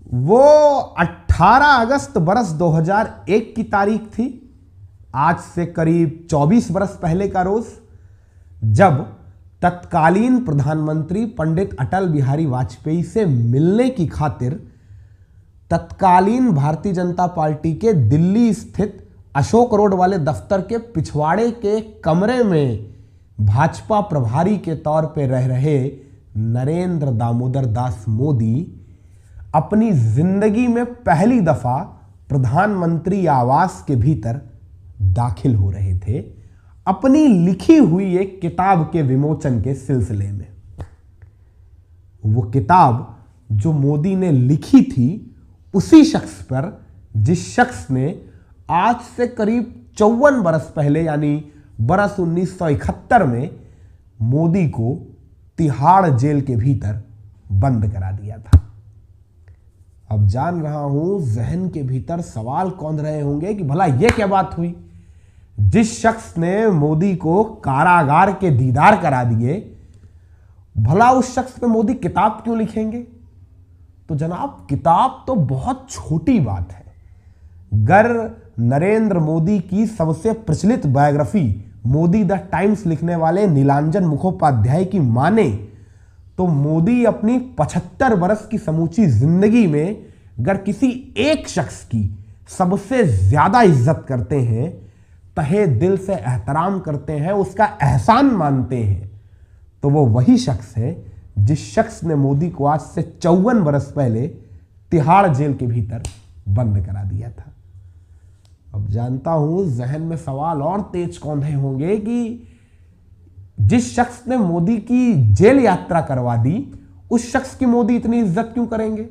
वो 18 अगस्त बरस 2001 की तारीख थी। आज से करीब 24 बरस पहले का रोज, जब तत्कालीन प्रधानमंत्री पंडित अटल बिहारी वाजपेयी से मिलने की खातिर तत्कालीन भारतीय जनता पार्टी के दिल्ली स्थित अशोक रोड वाले दफ्तर के पिछवाड़े के कमरे में भाजपा प्रभारी के तौर पर रह रहे नरेंद्र दामोदर दास मोदी अपनी जिंदगी में पहली दफा प्रधानमंत्री आवास के भीतर दाखिल हो रहे थे, अपनी लिखी हुई एक किताब के विमोचन के सिलसिले में। वो किताब जो मोदी ने लिखी थी, उसी शख्स पर जिस शख्स ने आज से करीब 54 बरस पहले यानी बरस 1971 में मोदी को तिहाड़ जेल के भीतर बंद करा दिया था। अब जान रहा हूं जहन के भीतर सवाल कौंध रहे होंगे कि भला यह क्या बात हुई, जिस शख्स ने मोदी को कारागार के दीदार करा दिए, भला उस शख्स पे मोदी किताब क्यों लिखेंगे? तो जनाब, किताब तो बहुत छोटी बात है। गर नरेंद्र मोदी की सबसे प्रचलित बायोग्राफी मोदी द टाइम्स लिखने वाले नीलांजन मुखोपाध्याय की माने तो मोदी अपनी 75 बरस की समूची जिंदगी में अगर किसी एक शख्स की सबसे ज्यादा इज्जत करते हैं, तहे दिल से एहतराम करते हैं, उसका एहसान मानते हैं, तो वो वही शख्स है जिस शख्स ने मोदी को आज से 54 बरस पहले तिहाड़ जेल के भीतर बंद करा दिया था। अब जानता हूं जहन में सवाल और तेज कौंधे होंगे कि जिस शख्स ने मोदी की जेल यात्रा करवा दी, उस शख्स की मोदी इतनी इज्जत क्यों करेंगे?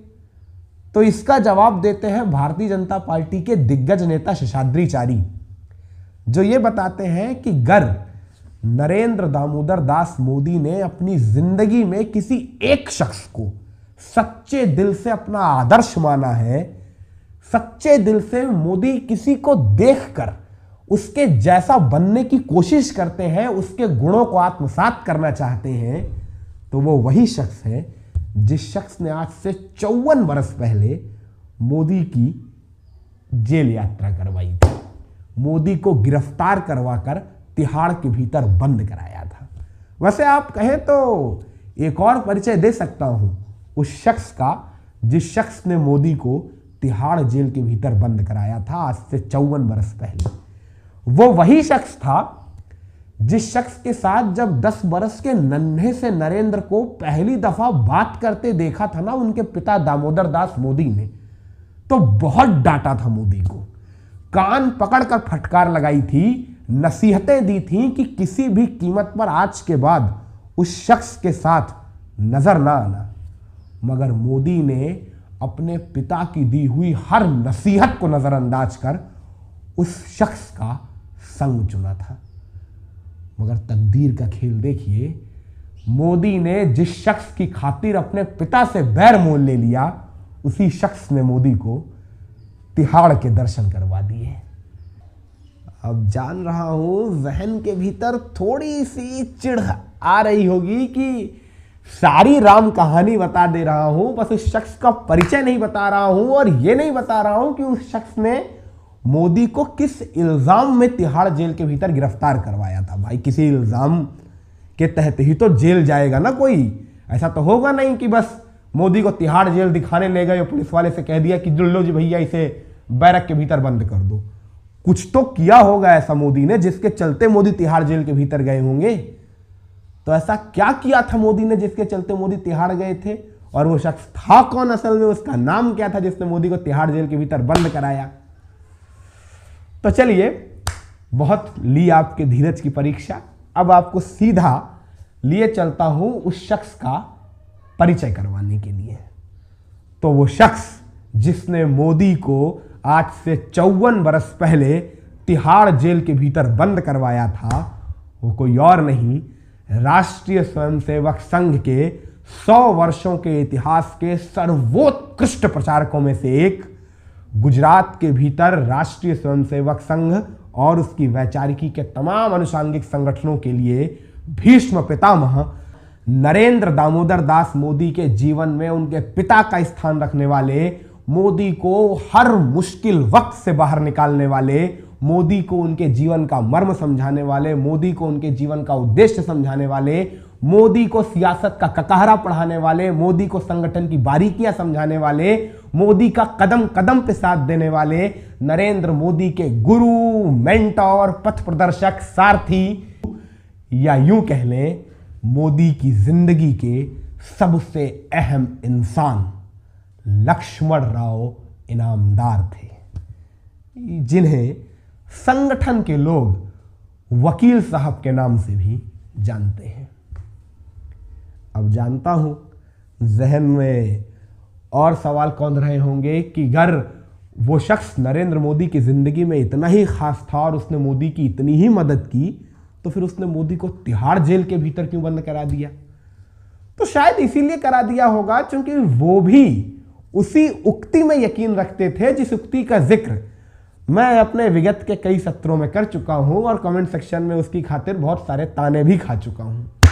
तो इसका जवाब देते हैं भारतीय जनता पार्टी के दिग्गज नेता शेषाद्रीचारी, जो ये बताते हैं कि गर नरेंद्र दामोदर दास मोदी ने अपनी जिंदगी में किसी एक शख्स को सच्चे दिल से अपना आदर्श माना है, सच्चे दिल से मोदी किसी को देखकर उसके जैसा बनने की कोशिश करते हैं, उसके गुणों को आत्मसात करना चाहते हैं, तो वो वही शख्स है जिस शख्स ने आज से 54 बरस पहले मोदी की जेल यात्रा करवाई थी, मोदी को गिरफ्तार करवाकर तिहाड़ के भीतर बंद कराया था। वैसे आप कहें तो एक और परिचय दे सकता हूं उस शख्स का जिस शख्स ने मोदी को तिहाड़ जेल के भीतर बंद कराया था आज से 54 बरस पहले। वो वही शख्स था जिस शख्स के साथ जब 10 बरस के नन्हे से नरेंद्र को पहली दफा बात करते देखा था ना उनके पिता दामोदर दास मोदी ने, तो बहुत डांटा था मोदी को, कान पकड़कर फटकार लगाई थी, नसीहतें दी थी कि किसी भी कीमत पर आज के बाद उस शख्स के साथ नजर ना आना। मगर मोदी ने अपने पिता की दी हुई हर नसीहत को नजरअंदाज कर उस शख्स का संग चुना था। मगर तकदीर का खेल देखिए, मोदी ने जिस शख्स की खातिर अपने पिता से बैर मोल ले लिया, उसी शख्स ने मोदी को तिहाड़ के दर्शन करवा दिए। अब जान रहा हूं जहन के भीतर थोड़ी सी चिढ़ आ रही होगी कि सारी राम कहानी बता दे रहा हूं, बस उस शख्स का परिचय नहीं बता रहा हूं और यह नहीं बता रहा हूं कि उस शख्स ने मोदी को किस इल्जाम में तिहाड़ जेल के भीतर गिरफ्तार करवाया था। भाई, किसी इल्जाम के तहत ही तो जेल जाएगा ना कोई। ऐसा तो होगा नहीं कि बस मोदी को तिहाड़ जेल दिखाने ले गए, पुलिस वाले से कह दिया कि लो जी भैया इसे बैरक के भीतर बंद कर दो। कुछ तो किया होगा ऐसा मोदी ने जिसके चलते मोदी तिहाड़ जेल के भीतर गए होंगे। तो ऐसा क्या किया था मोदी ने जिसके चलते मोदी तिहाड़ गए थे, और वो शख्स था कौन असल में, उसका नाम क्या था जिसने मोदी को तिहाड़ जेल के भीतर बंद कराया? तो चलिए, बहुत ली आपके धीरज की परीक्षा, अब आपको सीधा लिए चलता हूं उस शख्स का परिचय करवाने के लिए। तो वो शख्स जिसने मोदी को आज से 54 बरस पहले तिहाड़ जेल के भीतर बंद करवाया था, वो कोई और नहीं, राष्ट्रीय स्वयंसेवक संघ के 100 वर्षों के इतिहास के सर्वोत्कृष्ट प्रचारकों में से एक, गुजरात के भीतर राष्ट्रीय स्वयंसेवक संघ और उसकी वैचारिकी के तमाम अनुषांगिक संगठनों के लिए भीष्म पितामह नरेंद्र दामोदर दास मोदी के जीवन में उनके पिता का स्थान रखने वाले, मोदी को हर मुश्किल वक्त से बाहर निकालने वाले, मोदी को उनके जीवन का मर्म समझाने वाले, मोदी को उनके जीवन का उद्देश्य समझाने वाले, मोदी को सियासत का ककहरा पढ़ाने वाले, मोदी को संगठन की बारीकियां समझाने वाले, मोदी का कदम कदम पे साथ देने वाले, नरेंद्र मोदी के गुरु, मेंटोर, पथ प्रदर्शक, सारथी, या यूं कह लें मोदी की जिंदगी के सबसे अहम इंसान लक्ष्मण राव इनामदार थे, जिन्हें संगठन के लोग वकील साहब के नाम से भी जानते हैं। अब जानता हूं जहन में और सवाल कौन रहे होंगे कि अगर वो शख्स नरेंद्र मोदी की जिंदगी में इतना ही खास था और उसने मोदी की इतनी ही मदद की, तो फिर उसने मोदी को तिहाड़ जेल के भीतर क्यों बंद करा दिया? तो शायद इसीलिए करा दिया होगा क्योंकि वो भी उसी उक्ति में यकीन रखते थे जिस उक्ति का जिक्र मैं अपने विगत के कई सत्रों में कर चुका हूं और कमेंट सेक्शन में उसकी खातिर बहुत सारे ताने भी खा चुका हूं।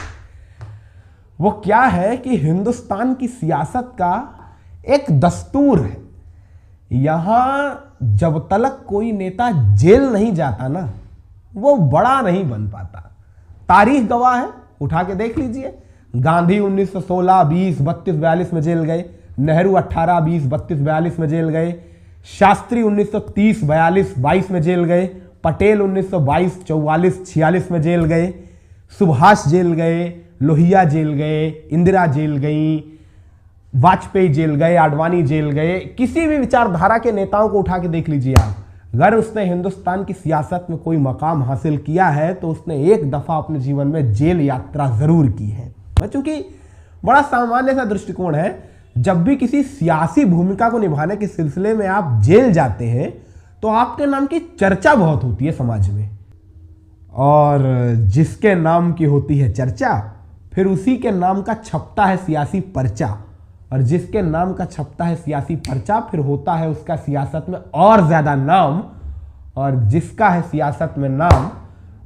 वो क्या है कि हिंदुस्तान की सियासत का एक दस्तूर है, यहां जब तक कोई नेता जेल नहीं जाता ना, वो बड़ा नहीं बन पाता। तारीख गवाह है, उठा के देख लीजिए। गांधी 1916, 20, 32, 42 में जेल गए, नेहरू 18, 20, 32, 42 में जेल गए, शास्त्री 1930, 42, 22 में जेल गए, पटेल 1922, 44, 46 में जेल गए, सुभाष जेल गए, लोहिया जेल गए, इंदिरा जेल गई, वाजपेयी जेल गए, आडवाणी जेल गए। किसी भी विचारधारा के नेताओं को उठा के देख लीजिए आप, अगर उसने हिंदुस्तान की सियासत में कोई मकाम हासिल किया है तो उसने एक दफा अपने जीवन में जेल यात्रा जरूर की है। क्योंकि बड़ा सामान्य सा दृष्टिकोण है, जब भी किसी सियासी भूमिका को निभाने के सिलसिले में आप जेल जाते हैं तो आपके नाम की चर्चा बहुत होती है समाज में, और जिसके नाम की होती है चर्चा फिर उसी के नाम का छपता है सियासी पर्चा, और जिसके नाम का छपता है सियासी पर्चा फिर होता है उसका सियासत में और ज्यादा नाम, और जिसका है सियासत में नाम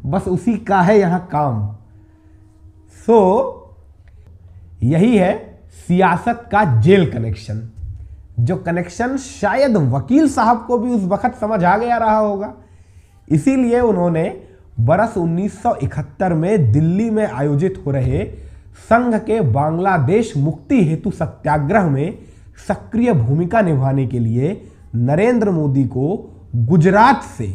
बस उसी का है यहां काम। यही है सियासत का जेल कनेक्शन, जो कनेक्शन शायद वकील साहब को भी उस वक्त समझ आ गया रहा होगा। इसीलिए उन्होंने बरस 1971 में दिल्ली में आयोजित हो रहे संघ के बांग्लादेश मुक्ति हेतु सत्याग्रह में सक्रिय भूमिका निभाने के लिए नरेंद्र मोदी को गुजरात से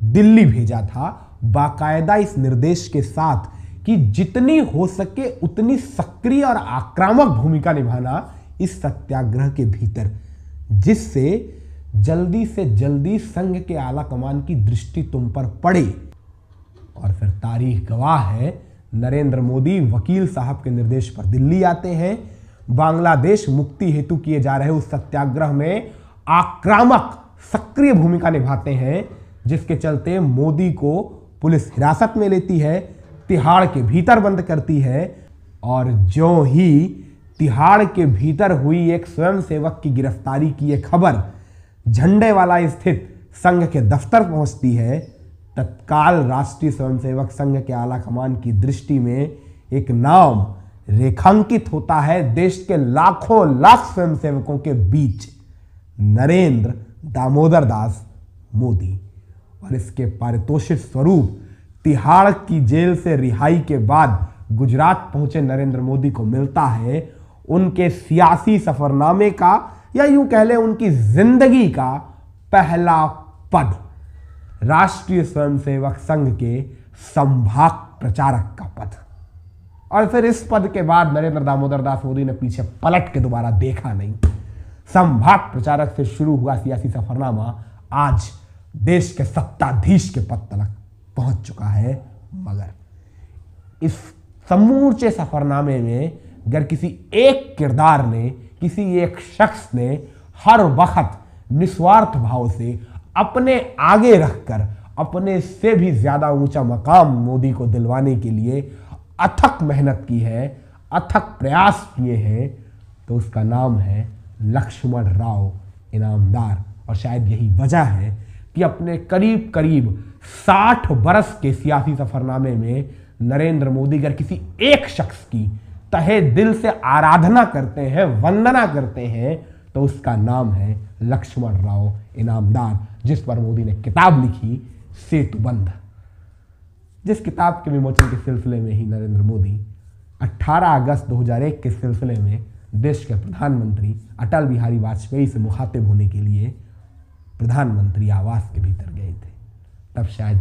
दिल्ली भेजा था, बाकायदा इस निर्देश के साथ कि जितनी हो सके उतनी सक्रिय और आक्रामक भूमिका निभाना इस सत्याग्रह के भीतर, जिससे जल्दी से जल्दी संघ के आला कमान की दृष्टि तुम पर पड़े। और फिर तारीख गवाह है, नरेंद्र मोदी वकील साहब के निर्देश पर दिल्ली आते हैं, बांग्लादेश मुक्ति हेतु किए जा रहे उस सत्याग्रह में आक्रामक सक्रिय भूमिका निभाते हैं, जिसके चलते मोदी को पुलिस हिरासत में लेती है, तिहाड़ के भीतर बंद करती है, और जो ही तिहाड़ के भीतर हुई एक स्वयंसेवक की गिरफ्तारी की यह खबर झंडे वाला स्थित संघ के दफ्तर पहुंचती है, तत्काल राष्ट्रीय स्वयंसेवक संघ के आला कमान की दृष्टि में एक नाम रेखांकित होता है देश के लाखों लाख स्वयंसेवकों के बीच, नरेंद्र दामोदर दास मोदी। और इसके पारितोषिक स्वरूप तिहाड़ की जेल से रिहाई के बाद गुजरात पहुंचे नरेंद्र मोदी को मिलता है उनके सियासी सफरनामे का, या यूं कह लें उनकी जिंदगी का पहला पद, राष्ट्रीय स्वयंसेवक संघ के संभाग प्रचारक का पद। और फिर इस पद के बाद नरेंद्र दामोदर दास मोदी ने पीछे पलट के दोबारा देखा नहीं। संभाग प्रचारक से शुरू हुआ सियासी सफरनामा आज देश के सत्ताधीश के पद तक पहुंच चुका है। मगर इस समूचे सफरनामे में अगर किसी एक किरदार ने, किसी एक शख्स ने हर वक्त निस्वार्थ भाव से अपने आगे रखकर अपने से भी ज्यादा ऊंचा मकाम मोदी को दिलवाने के लिए अथक मेहनत की है, अथक प्रयास किए हैं, तो उसका नाम है लक्ष्मण राव इनामदार। और शायद यही वजह है कि अपने करीब करीब 60 बरस के सियासी सफरनामे में नरेंद्र मोदी अगर किसी एक शख्स की तहे दिल से आराधना करते हैं, वंदना करते हैं, तो उसका नाम है लक्ष्मण राव इनामदार, जिस पर मोदी ने किताब लिखी सेतुबंध। जिस किताब के विमोचन के सिलसिले में ही नरेंद्र मोदी 18 अगस्त 2001 के सिलसिले में देश के प्रधानमंत्री अटल बिहारी वाजपेयी से मुखातिब होने के लिए प्रधानमंत्री आवास के भीतर गए थे। तब शायद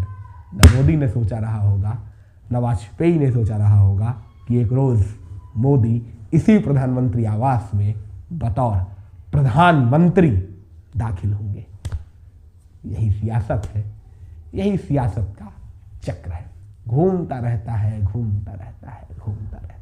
न मोदी ने सोचा रहा होगा, न वाजपेयी ने सोचा रहा होगा कि एक रोज मोदी इसी प्रधानमंत्री आवास में बतौर प्रधानमंत्री दाखिल होंगे। यही सियासत है, यही सियासत का चक्र है, घूमता रहता है, घूमता रहता है, घूमता रहता है।